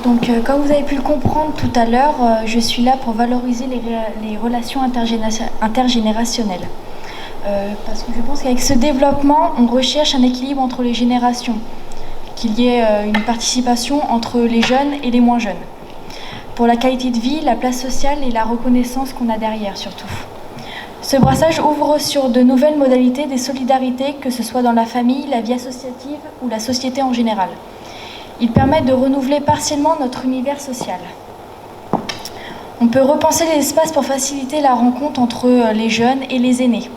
Comme vous avez pu le comprendre tout à l'heure, je suis là pour valoriser les relations intergénérationnelles. Parce que je pense qu'avec ce développement, on recherche un équilibre entre les générations, qu'il y ait une participation entre les jeunes et les moins jeunes. Pour la qualité de vie, la place sociale et la reconnaissance qu'on a derrière surtout. Ce brassage ouvre sur de nouvelles modalités des solidarités, que ce soit dans la famille, la vie associative ou la société en général. Il permet de renouveler partiellement notre univers social. On peut repenser les espaces pour faciliter la rencontre entre les jeunes et les aînés.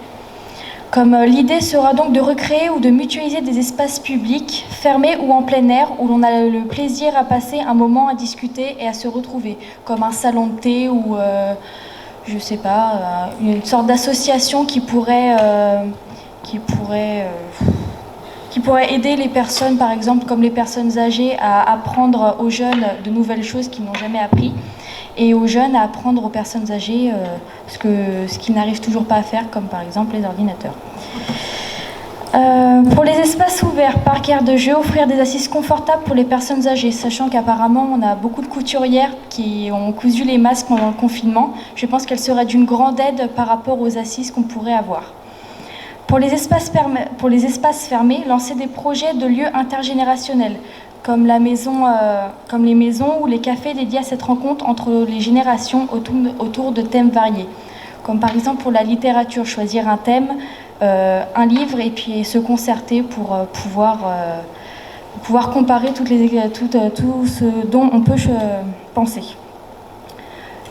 Comme l'idée sera donc de recréer ou de mutualiser des espaces publics, fermés ou en plein air, où l'on a le plaisir à passer un moment à discuter et à se retrouver, comme un salon de thé ou, je sais pas, une sorte d'association qui pourrait aider les personnes, par exemple, comme les personnes âgées, à apprendre aux jeunes de nouvelles choses qu'ils n'ont jamais appris, et aux jeunes à apprendre aux personnes âgées ce qu'ils n'arrivent toujours pas à faire, comme par exemple les ordinateurs. Pour les espaces ouverts, parcs, aires de jeu, offrir des assises confortables pour les personnes âgées, sachant qu'apparemment on a beaucoup de couturières qui ont cousu les masques pendant le confinement. Je pense qu'elles seraient d'une grande aide par rapport aux assises qu'on pourrait avoir. Pour les espaces fermés, lancer des projets de lieux intergénérationnels, comme les maisons ou les cafés dédiés à cette rencontre entre les générations autour de thèmes variés. Comme par exemple pour la littérature, choisir un thème, un livre, et puis se concerter pour pouvoir comparer tout ce dont on peut penser.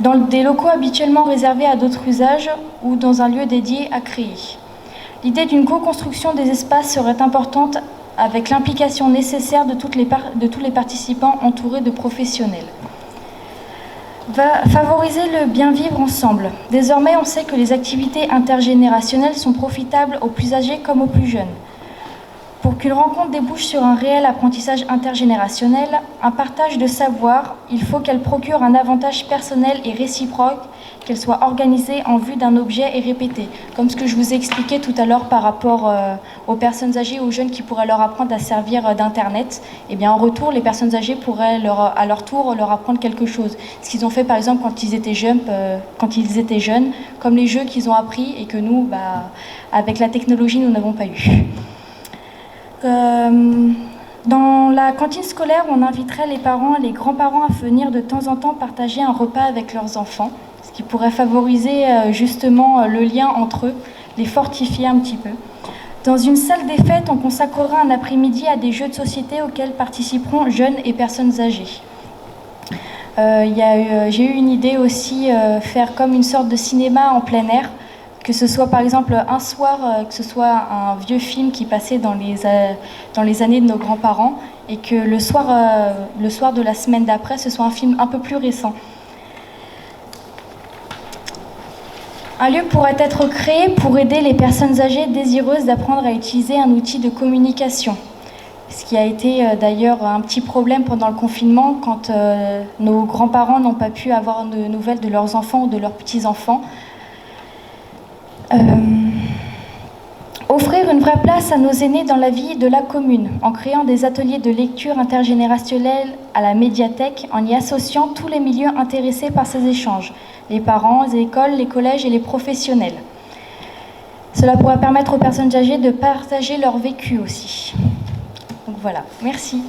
Dans des locaux habituellement réservés à d'autres usages ou dans un lieu dédié à créer. L'idée d'une co-construction des espaces serait importante avec l'implication nécessaire de tous les participants entourés de professionnels. Favoriser le bien vivre ensemble. Désormais, on sait que les activités intergénérationnelles sont profitables aux plus âgés comme aux plus jeunes. Pour qu'une rencontre débouche sur un réel apprentissage intergénérationnel, un partage de savoir, il faut qu'elle procure un avantage personnel et réciproque, qu'elle soit organisée en vue d'un objet et répétée. Comme ce que je vous ai expliqué tout à l'heure par rapport aux personnes âgées, aux jeunes qui pourraient leur apprendre à servir d'Internet. Et bien en retour, les personnes âgées pourraient à leur tour leur apprendre quelque chose. Ce qu'ils ont fait par exemple quand ils étaient jeunes, comme les jeux qu'ils ont appris et que nous, avec la technologie, nous n'avons pas eu. Dans la cantine scolaire, on inviterait les parents et les grands-parents à venir de temps en temps partager un repas avec leurs enfants, ce qui pourrait favoriser justement le lien entre eux, les fortifier un petit peu. Dans une salle des fêtes, on consacrera un après-midi à des jeux de société auxquels participeront jeunes et personnes âgées. J'ai eu une idée aussi, faire comme une sorte de cinéma en plein air, que ce soit par exemple un soir, que ce soit un vieux film qui passait dans les années de nos grands-parents, et que le soir de la semaine d'après, ce soit un film un peu plus récent. Un lieu pourrait être créé pour aider les personnes âgées désireuses d'apprendre à utiliser un outil de communication. Ce qui a été d'ailleurs un petit problème pendant le confinement, quand nos grands-parents n'ont pas pu avoir de nouvelles de leurs enfants ou de leurs petits-enfants. Offrir une vraie place à nos aînés dans la vie de la commune, en créant des ateliers de lecture intergénérationnelle à la médiathèque, en y associant tous les milieux intéressés par ces échanges, les parents, les écoles, les collèges et les professionnels. Cela pourrait permettre aux personnes âgées de partager leur vécu aussi. Donc voilà, merci.